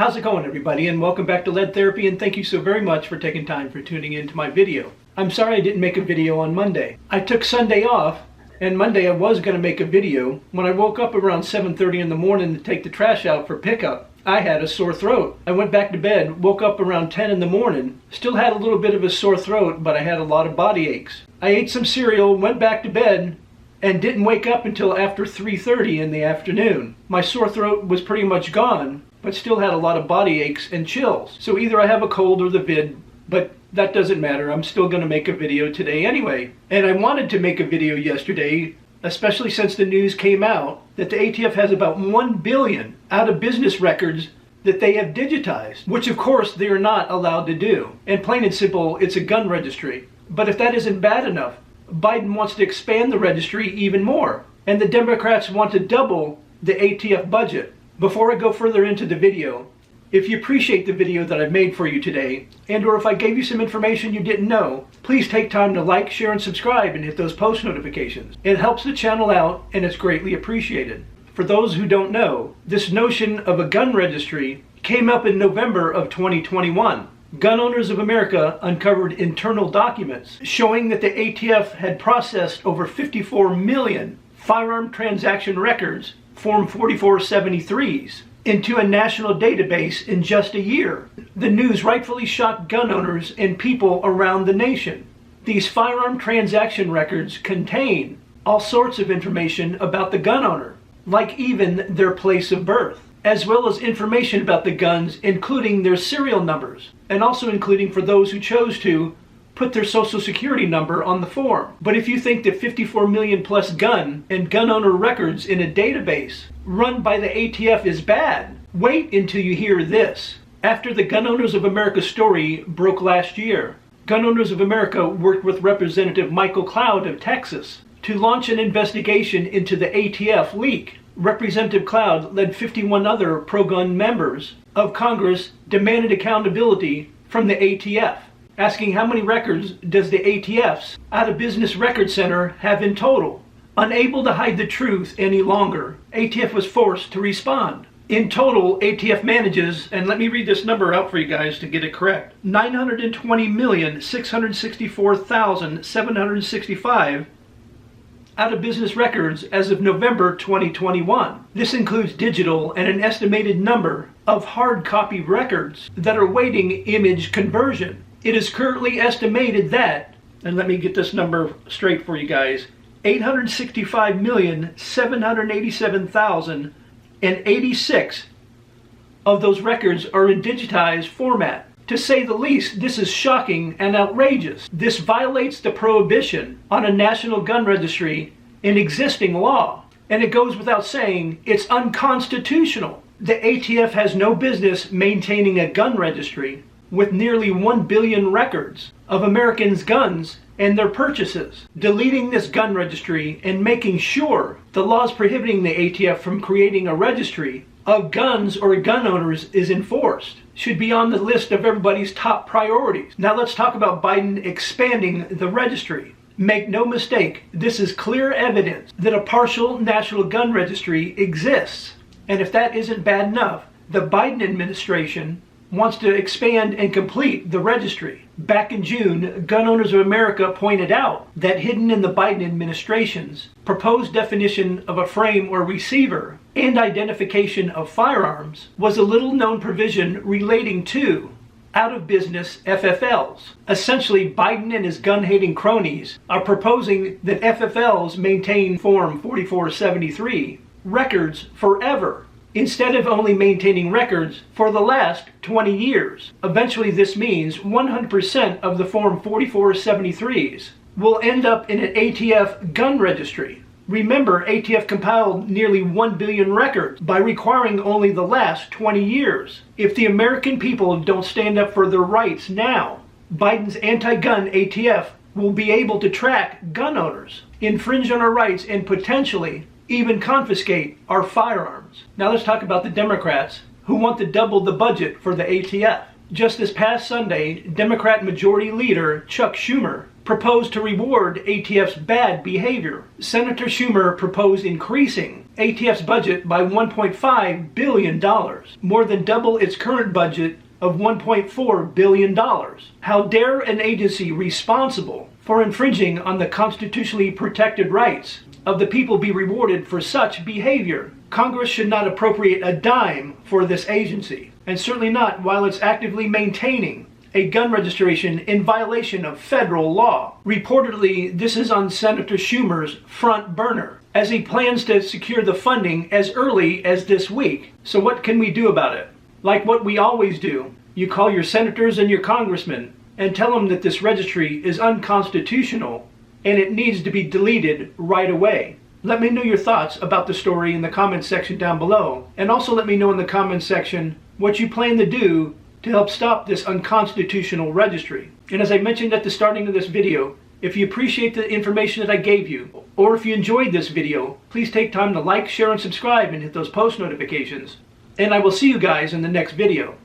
How's it going, everybody, and welcome back to Lead Therapy, and thank you so very much for taking time for tuning into my video. I'm sorry I didn't make a video on Monday. I took Sunday off, and Monday I was going to make a video. When I woke up around 7:30 in the morning to take the trash out for pickup, I had a sore throat. I went back to bed, woke up around 10 in the morning, still had a little bit of a sore throat, but I had a lot of body aches. I ate some cereal, went back to bed, and didn't wake up until after 3:30 in the afternoon. My sore throat was pretty much gone, but still had a lot of body aches and chills. So either I have a cold or the vid, but that doesn't matter. I'm still going to make a video today anyway. And I wanted to make a video yesterday, especially since the news came out that the ATF has about 1 billion out of business records that they have digitized, which of course they are not allowed to do. And plain and simple, it's a gun registry. But if that isn't bad enough, Biden wants to expand the registry even more. And the Democrats want to double the ATF budget. Before I go further into the video, if you appreciate the video that I've made for you today, and or if I gave you some information you didn't know, please take time to like, share, and subscribe and hit those post notifications. It helps the channel out and it's greatly appreciated. For those who don't know, this notion of a gun registry came up in November of 2021. Gun Owners of America uncovered internal documents showing that the ATF had processed over 54 million firearm transaction records, Form 4473s, into a national database in just a year. The news rightfully shocked gun owners and people around the nation. These firearm transaction records contain all sorts of information about the gun owner, like even their place of birth, as well as information about the guns, including their serial numbers, and also including for those who chose to put their social security number on the form. But if you think that 54 million plus gun and gun owner records in a database run by the ATF is bad, wait until you hear this. After the Gun Owners of America story broke last year, Gun Owners of America worked with Representative Michael Cloud of Texas to launch an investigation into the ATF leak. Representative Cloud led 51 other pro-gun members of Congress demanded accountability from the ATF, asking how many records does the ATF's Out of Business Record Center have in total. Unable to hide the truth any longer, ATF was forced to respond. In total, ATF manages, and let me read this number out for you guys to get it correct, 920,664,765 out of business records as of November 2021. This includes digital and an estimated number of hard copy records that are waiting image conversion. It is currently estimated that, and let me get this number straight for you guys, 865,787,086 of those records are in digitized format. To say the least, this is shocking and outrageous. This violates the prohibition on a national gun registry in existing law. And it goes without saying, it's unconstitutional. The ATF has no business maintaining a gun registry with nearly 1 billion records of Americans' guns and their purchases. Deleting this gun registry and making sure the laws prohibiting the ATF from creating a registry of guns or gun owners is enforced should be on the list of everybody's top priorities. Now let's talk about Biden expanding the registry. Make no mistake, this is clear evidence that a partial national gun registry exists. And if that isn't bad enough, the Biden administration wants to expand and complete the registry. Back in June, Gun Owners of America pointed out that hidden in the Biden administration's proposed definition of a frame or receiver and identification of firearms was a little-known provision relating to out-of-business FFLs. Essentially, Biden and his gun-hating cronies are proposing that FFLs maintain Form 4473 records forever, instead of only maintaining records for the last 20 years. Eventually this means 100% of the Form 4473s will end up in an ATF gun registry. Remember, ATF compiled nearly 1 billion records by requiring only the last 20 years. If the American people don't stand up for their rights now, Biden's anti-gun ATF will be able to track gun owners, infringe on our rights, and potentially even confiscate our firearms. Now let's talk about the Democrats who want to double the budget for the ATF. Just this past Sunday, Democrat Majority Leader Chuck Schumer proposed to reward ATF's bad behavior. Senator Schumer proposed increasing ATF's budget by $1.5 billion, more than double its current budget of $1.4 billion. How dare an agency responsible for infringing on the constitutionally protected rights of the people be rewarded for such behavior? Congress should not appropriate a dime for this agency, and certainly not while it's actively maintaining a gun registration in violation of federal law. Reportedly, this is on Senator Schumer's front burner, as he plans to secure the funding as early as this week. So what can we do about it? Like what we always do, you call your senators and your congressmen and tell them that this registry is unconstitutional and it needs to be deleted right away. Let me know your thoughts about the story in the comments section down below, and also let me know in the comments section what you plan to do to help stop this unconstitutional registry. And as I mentioned at the starting of this video, if you appreciate the information that I gave you, or if you enjoyed this video, please take time to like, share, and subscribe and hit those post notifications. And I will see you guys in the next video.